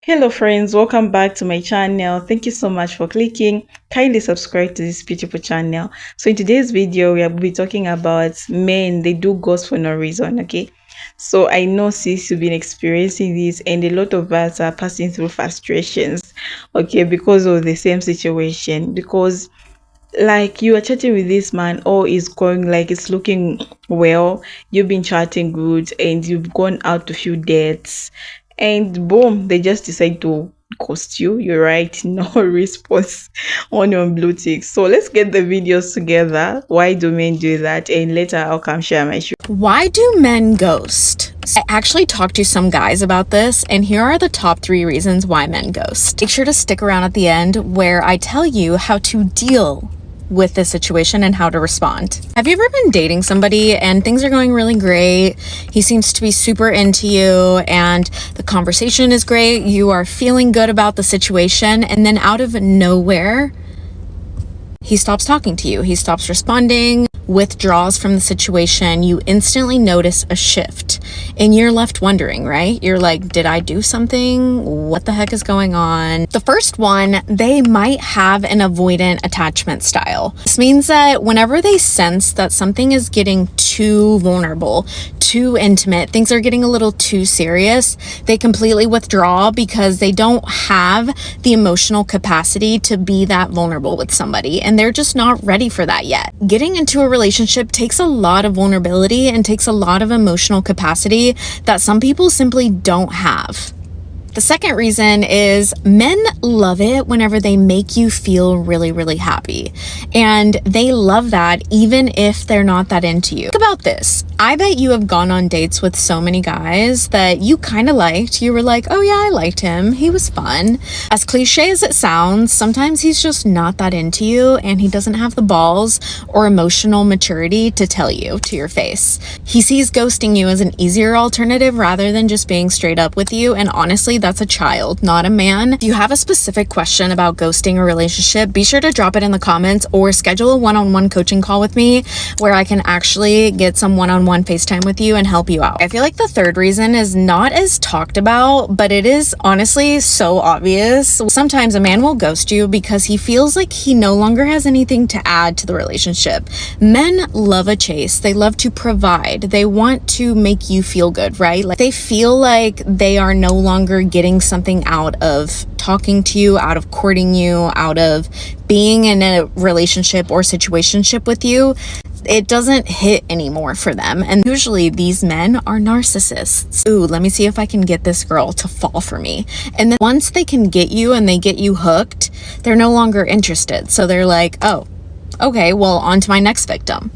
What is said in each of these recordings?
Hello friends, welcome back to my channel. Thank you so much for clicking. Kindly subscribe to this beautiful channel. So in today's video, we will be talking about men. They do ghost for no reason, okay? So I know sis, you've been experiencing this and a lot of us are passing through frustrations, okay, because of the same situation. Because like you are chatting with this man, all is going like it's looking well, you've been chatting good and you've gone out to few dates, and boom, they just decide to ghost you. You're right, no response on your blue tick. So let's get the videos together. Why do men do that? And later I'll come share my show. Why do men ghost? I actually talked to some guys about this, and here are the top 3 reasons why men ghost. Make sure to stick around at the end where I tell you how to deal with this situation and how to respond. Have you ever been dating somebody and things are going really great? He seems to be super into you and the conversation is great. You are feeling good about the situation, and then out of nowhere, he stops talking to you. He stops responding, withdraws from the situation. You instantly notice a shift and you're left wondering, right? You're like, did I do something? What the heck is going on? The first one, they might have an avoidant attachment style. This means that whenever they sense that something is getting too vulnerable, too intimate, things are getting a little too serious, they completely withdraw because they don't have the emotional capacity to be that vulnerable with somebody, and they're just not ready for that yet. Getting into a relationship takes a lot of vulnerability and takes a lot of emotional capacity that some people simply don't have. The second reason is men love it whenever they make you feel really, really happy. And they love that even if they're not that into you. Think about this. I bet you have gone on dates with so many guys that you kind of liked. You were like, oh yeah, I liked him. He was fun. As cliche as it sounds, sometimes he's just not that into you and he doesn't have the balls or emotional maturity to tell you to your face. He sees ghosting you as an easier alternative rather than just being straight up with you. And honestly, that's a child, not a man. If you have a specific question about ghosting a relationship, be sure to drop it in the comments or schedule a one-on-one coaching call with me where I can actually get some one-on-one FaceTime with you and help you out. I feel like the third reason is not as talked about, but it is honestly so obvious. Sometimes a man will ghost you because he feels like he no longer has anything to add to the relationship. Men love a chase. They love to provide. They want to make you feel good, right? Like they feel like they are no longer getting something out of talking to you, out of courting you, out of being in a relationship or situationship with you. It doesn't hit anymore for them. And usually these men are narcissists. Ooh, let me see if I can get this girl to fall for me. And then once they can get you and they get you hooked, they're no longer interested. So they're like, oh, okay, well, on to my next victim.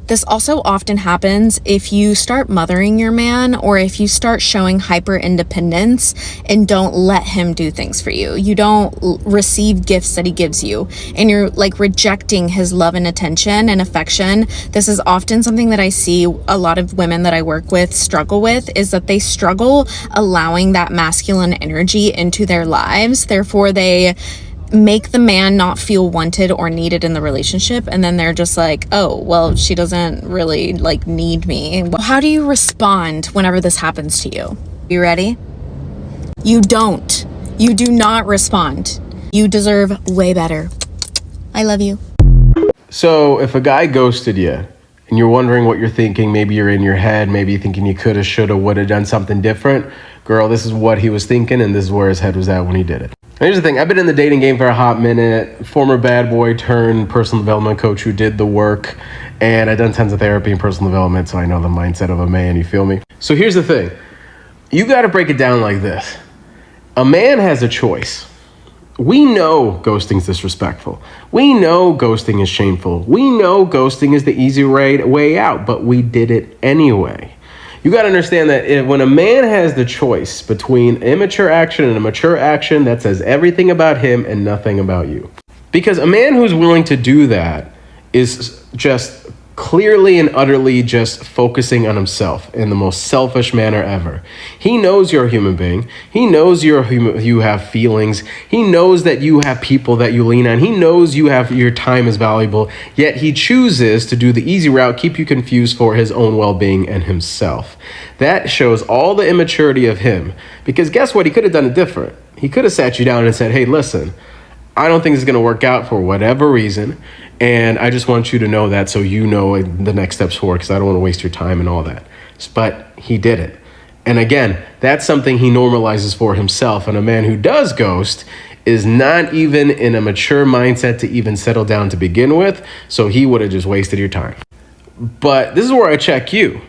This also often happens if you start mothering your man or if you start showing hyper independence and don't let him do things for you. You don't receive gifts that he gives you and you're like rejecting his love and attention and affection. This is often something that I see a lot of women that I work with struggle with, is that they struggle allowing that masculine energy into their lives. Therefore, they make the man not feel wanted or needed in the relationship, and then they're just like, oh, well, she doesn't really like need me. How do you respond whenever this happens to you? You ready? You don't. You do not respond. You deserve way better. I love you. So if a guy ghosted you and you're wondering what you're thinking, maybe you're in your head, maybe you're thinking you coulda, shoulda, woulda done something different, girl, this is what he was thinking and this is where his head was at when he did it. Here's the thing, I've been in the dating game for a hot minute, former bad boy turned personal development coach who did the work, and I've done tons of therapy and personal development, so I know the mindset of a man, you feel me? So here's the thing, you gotta break it down like this. A man has a choice. We know ghosting's disrespectful. We know ghosting is shameful. We know ghosting is the easy way out, but we did it anyway. You got to understand that when a man has the choice between immature action and a mature action, that says everything about him and nothing about you. Because a man who's willing to do that is just clearly and utterly just focusing on himself in the most selfish manner ever. He knows you're a human being. He knows you have feelings. He knows that you have people that you lean on. He knows your time is valuable, yet he chooses to do the easy route, keep you confused for his own well-being and himself. That shows all the immaturity of him, because guess what? He could have done it different. He could have sat you down and said, "Hey, listen, I don't think it's going to work out for whatever reason. And I just want you to know that so you know the next steps forward, because I don't want to waste your time and all that." But he didn't. And again, that's something he normalizes for himself. And a man who does ghost is not even in a mature mindset to even settle down to begin with. So he would have just wasted your time. But this is where I check you.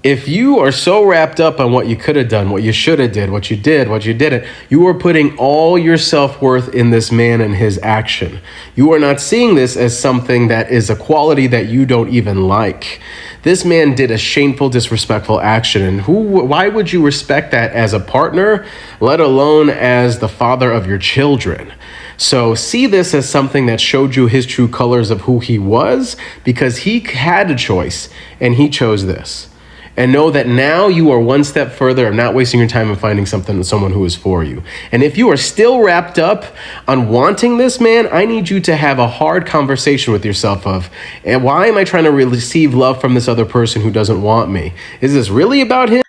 If you are so wrapped up on what you could have done, what you should have did, what you did, what you didn't, you are putting all your self-worth in this man and his action. You are not seeing this as something that is a quality that you don't even like. This man did a shameful, disrespectful action, and why would you respect that as a partner, let alone as the father of your children? So see this as something that showed you his true colors of who he was, because he had a choice and he chose this. And know that now you are one step further of not wasting your time and finding someone who is for you. And if you are still wrapped up on wanting this man, I need you to have a hard conversation with yourself of, and why am I trying to receive love from this other person who doesn't want me? Is this really about him?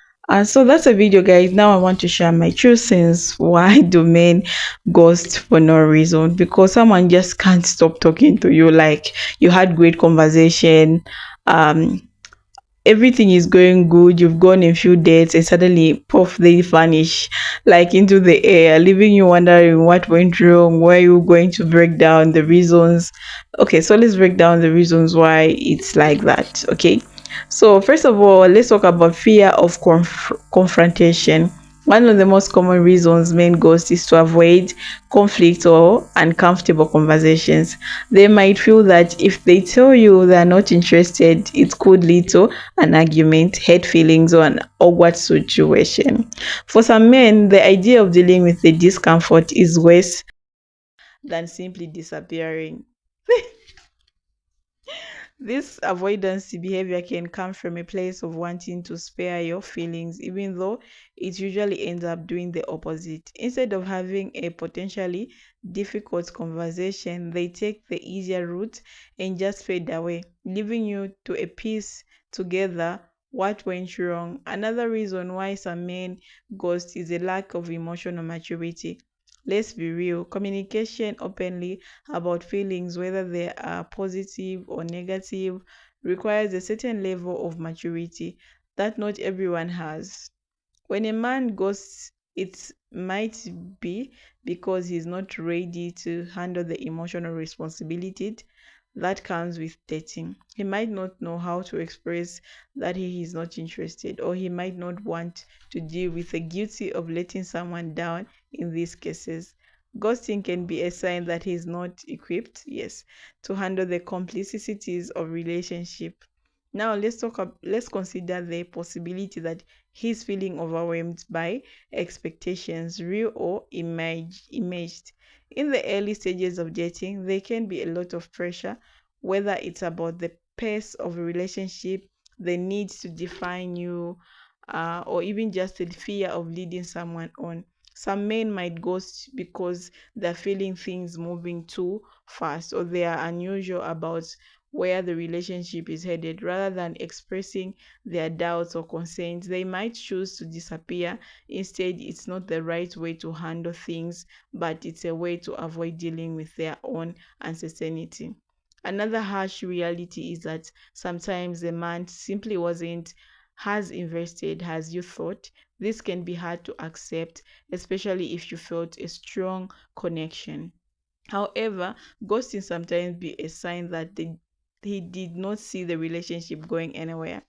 So that's a video, guys. Now I want to share my true sense. Why do men ghost for no reason? Because someone just can't stop talking to you. Like, you had great conversation, everything is going good, you've gone a few dates, and suddenly poof, they vanish like into the air, leaving you wondering what went wrong, where you going to break down the reasons. Okay, so let's break down the reasons why it's like that. Okay, so first of all, let's talk about fear of confrontation. One of the most common reasons men ghost is to avoid conflict or uncomfortable conversations. They might feel that if they tell you they are not interested, it could lead to an argument, hurt feelings, or an awkward situation. For some men, the idea of dealing with the discomfort is worse than simply disappearing. This avoidance behavior can come from a place of wanting to spare your feelings, even though it usually ends up doing the opposite. Instead of having a potentially difficult conversation, they take the easier route and just fade away, leaving you to a piece together what went wrong. Another reason why some men ghost is a lack of emotional maturity. Let's be real, communication openly about feelings, whether they are positive or negative, requires a certain level of maturity that not everyone has. When a man ghosts, it might be because he's not ready to handle the emotional responsibility that comes with dating. He might not know how to express that he is not interested, or he might not want to deal with the guilty of letting someone down in these cases. Ghosting can be a sign that he is not equipped, yes, to handle the complicities of relationship. Now let's consider the possibility that he's feeling overwhelmed by expectations, real or imaged. In the early stages of dating, there can be a lot of pressure, whether it's about the pace of a relationship, the need to define you, or even just the fear of leading someone on. Some men might ghost because they're feeling things moving too fast, or they are unusual about where the relationship is headed. Rather than expressing their doubts or concerns, they might choose to disappear. Instead, it's not the right way to handle things, but it's a way to avoid dealing with their own uncertainty. Another harsh reality is that sometimes the man simply wasn't as invested as you thought. This can be hard to accept, especially if you felt a strong connection. However, ghosting sometimes be a sign that he did not see the relationship going anywhere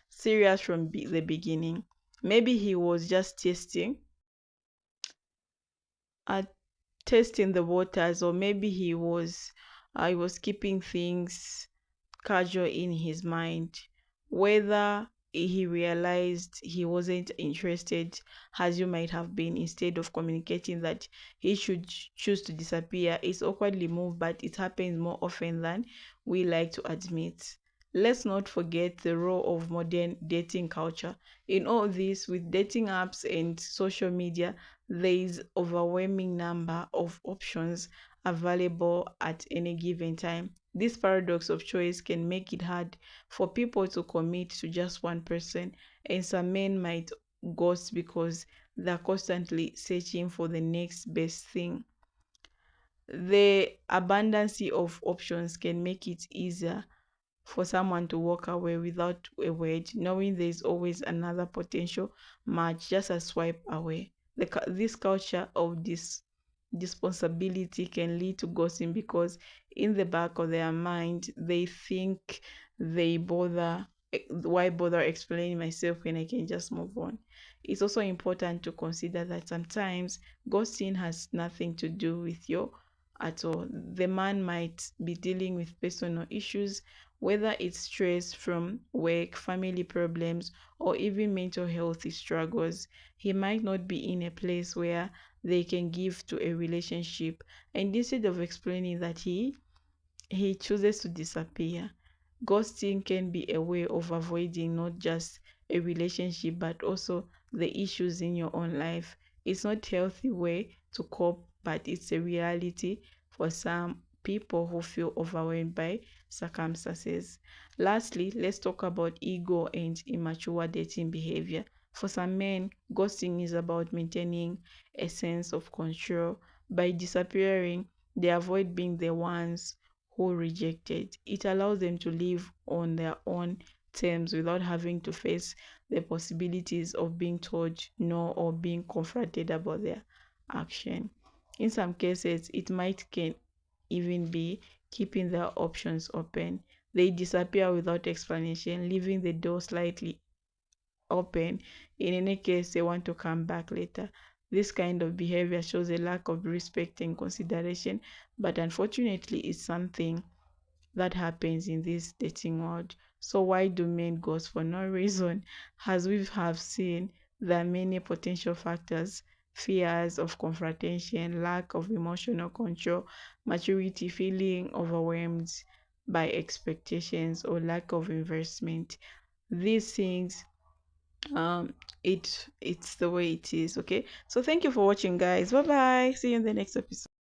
serious from the beginning. Maybe he was just uh, testing the waters, or maybe he was keeping things casual in his mind. Whether he realized he wasn't interested as you might have been, instead of communicating that he should choose to disappear, it's awkwardly moved, but it happens more often than we like to admit. let's not forget the role of modern dating culture. In all this, with dating apps and social media, there is overwhelming number of options available at any given time. This paradox of choice can make it hard for people to commit to just one person, and some men might ghost because they're constantly searching for the next best thing. The abundance of options can make it easier for someone to walk away without a word, knowing there's always another potential match just a swipe away. This culture of this responsibility can lead to ghosting because in the back of their mind they think why bother explaining myself when I can just move on. It's also important to consider that sometimes ghosting has nothing to do with you at all. The man might be dealing with personal issues, whether it's stress from work, family problems, or even mental health struggles. He might not be in a place where they can give to a relationship. And instead of explaining that he chooses to disappear. Ghosting can be a way of avoiding not just a relationship but also the issues in your own life. It's not healthy way to cope, but it's a reality for some people who feel overwhelmed by circumstances. Lastly, let's talk about ego and immature dating behavior. For some men, ghosting is about maintaining a sense of control. By disappearing, they avoid being the ones who rejected. It allows them to live on their own terms without having to face the possibilities of being told no or being confronted about their action. In some cases, it might can even be keeping their options open. They disappear without explanation, leaving the door slightly open in any case they want to come back later. This kind of behavior shows a lack of respect and consideration, but unfortunately, it's something that happens in this dating world. So why do men ghost for no reason? As we have seen, there are many potential factors: fears of confrontation, lack of emotional control, maturity, feeling overwhelmed by expectations, or lack of investment. These things it's the way it is. Okay, so thank you for watching, guys. Bye bye, see you in the next episode.